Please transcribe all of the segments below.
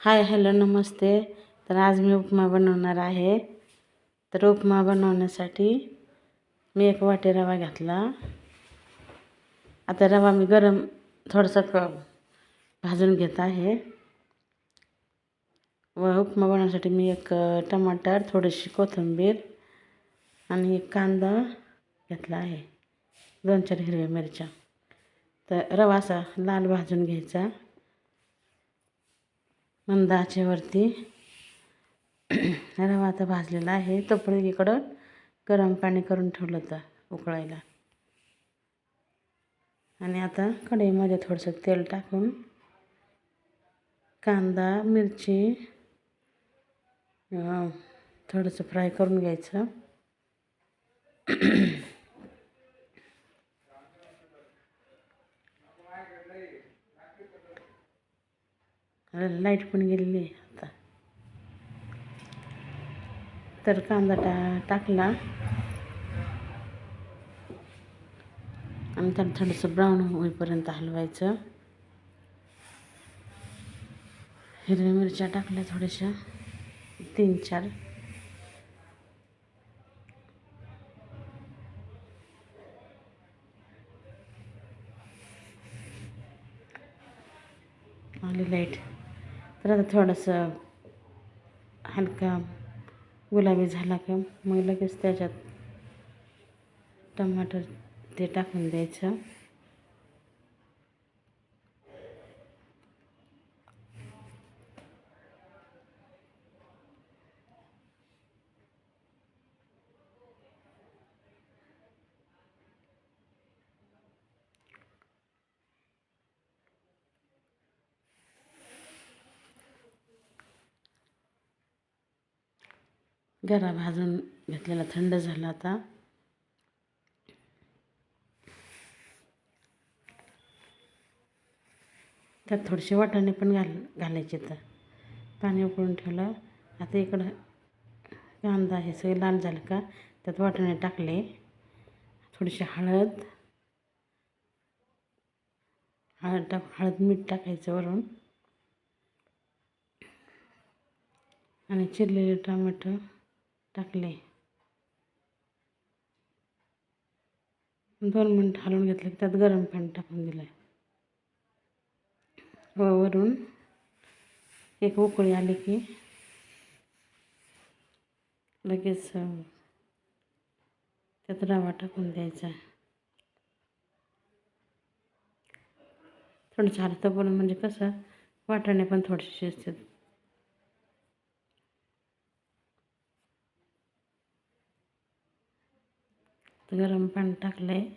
Hi hello नमस्ते. तर आज मी उपमा बनवणार आहे. तर उपमा बनवण्यासाठी मी 1 वाटी रवा घेतला. आता रवा मी गरम थोडासा भाजून घेत आहे. व उपमा बनवण्यासाठी मी 1 टमाटर, थोडीशी कोथिंबीर आणि 1 कांदा घेतला आहे, 2-4 हिरव्या मिरच्या. तर रवा असा लाल भाजून घ्यायचा मंद आचेवरती. रवा आता भाजलेला आहे. तोपर्यंत इकडं गरम पाणी करून ठेवलं होतं उकळायला. आणि आता कढईमध्ये थोडंसं तेल टाकून कांदा मिरची थोडंसं फ्राय करून घ्यायचं. लाईट पण गेलेली आहे आता. तर कांदा टाकला आणि त्याला थोडंसं ब्राऊन होईपर्यंत हलवायचं. हिरव्या मिरच्या टाकल्या थोड्याशा 3-4. आली लाईट. तर आता थोडंसं हलका गुलाबी झाला का मग लगेच त्याच्यात टमाटर ते टाकून द्यायचं. गरा भाजून घेतलेला थंड झाला आता. त्यात थोडेसे वाटाणे पण घालायचे. तर पाणी उकळून ठेवलं. आता इकडं कांदा हे सगळं लाल झालं का त्यात वाटाणे टाकले. थोडीशी हळद मीठ टाकायचं वरून. आणि चिरलेले टोमॅटो टाकले. 2 मिनिट हलवून घेतलं की त्यात गरम पाणी टाकून दिलं. व वरून 1 उकळी आली की लगेच त्यात रवा टाकून द्यायचा. थोडंसं हलतं बोलून म्हणजे कसं वाटाणे पण थोडेसे शिजतात. गरम पाणी टाकलं आहे.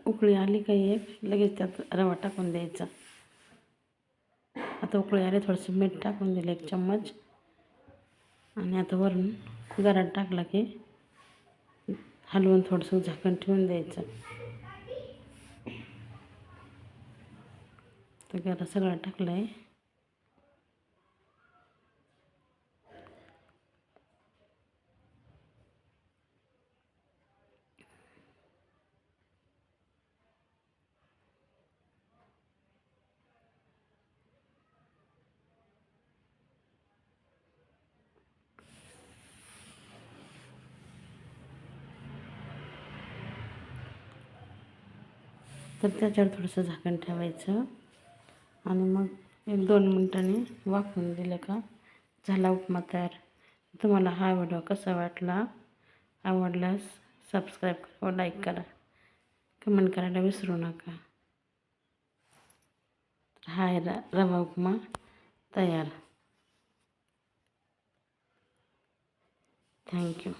उकळी आली का लगेच त्यात रवा टाकून द्यायचा. आता उकळी आली थोडंसं मीठ टाकून दिलं 1 चम्मच. आणि आता वरून गरा टाकला की हलवून थोडंसं झाकण ठेवून द्यायचं. तर गरा सगळं टाकलं आहे. तर त्याच्यावर थोडंसं झाकण ठेवायचं आणि मग 1-2 मिनिटांनी वाफवून दिलं का झाला उपमा तयार. तुम्हाला हा व्हिडिओ कसा वाटला? आवडल्यास सबस्क्राईब करा व लाईक करा. कमेंट करायला विसरू नका. हा रवा उपमा तयार. थँक्यू.